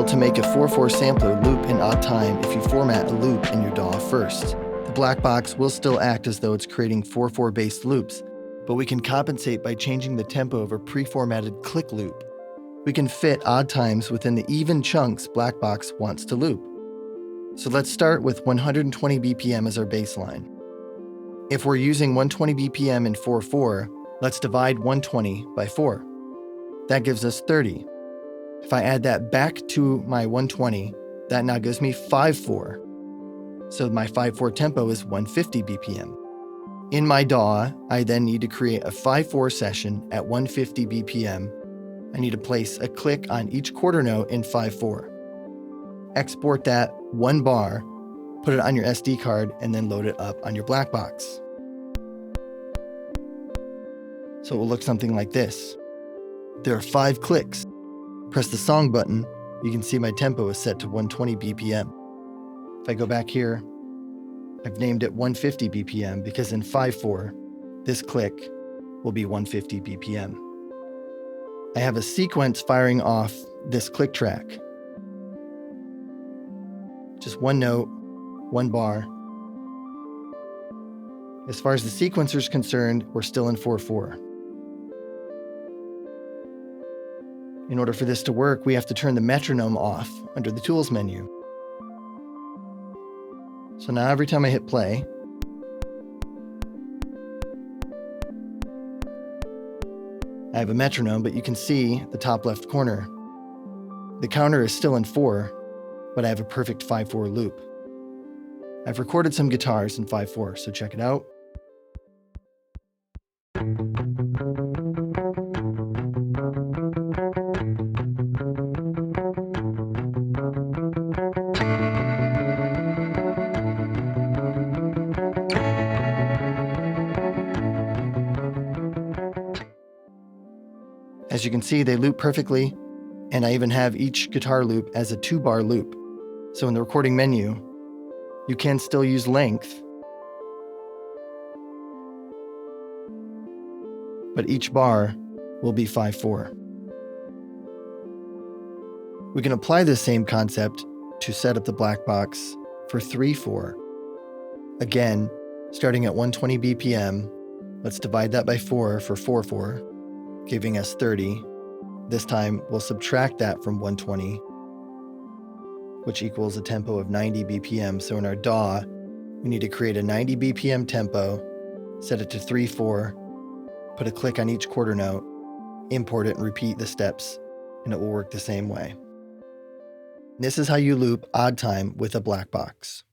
to make a 4/4 sampler loop in odd time if you format a loop in your DAW first. The black box will still act as though it's creating 4/4 based loops, but we can compensate by changing the tempo of a pre-formatted click loop. We can fit odd times within the even chunks black box wants to loop. So let's start with 120 BPM as our baseline. If we're using 120 BPM in 4/4, let's divide 120 by 4. That gives us 30. If I add that back to my 120, that now gives me 5/4. So my 5/4 tempo is 150 BPM. In my DAW, I then need to create a 5/4 session at 150 BPM. I need to place a click on each quarter note in 5/4. Export that 1 bar, put it on your SD card, and then load it up on your black box. So it will look something like this. There are 5 clicks. Press the song button, you can see my tempo is set to 120 BPM. If I go back here, I've named it 150 BPM because in 5/4, this click will be 150 BPM. I have a sequence firing off this click track. Just 1 note, 1 bar. As far as the sequencer is concerned, we're still in 4/4. In order for this to work, we have to turn the metronome off under the Tools menu. So now every time I hit play, I have a metronome, but you can see the top left corner. The counter is still in 4, but I have a perfect 5/4 loop. I've recorded some guitars in 5/4, so check it out. As you can see, they loop perfectly, and I even have each guitar loop as a 2-bar loop. So in the recording menu, you can still use length, but each bar will be 5/4. We can apply this same concept to set up the black box for 3/4. Again, starting at 120 BPM, let's divide that by 4 for 4/4, giving us 30. This time, we'll subtract that from 120, which equals a tempo of 90 BPM. So in our DAW, we need to create a 90 BPM tempo, set it to 3/4, put a click on each quarter note, import it and repeat the steps, and it will work the same way. This is how you loop odd time with a black box.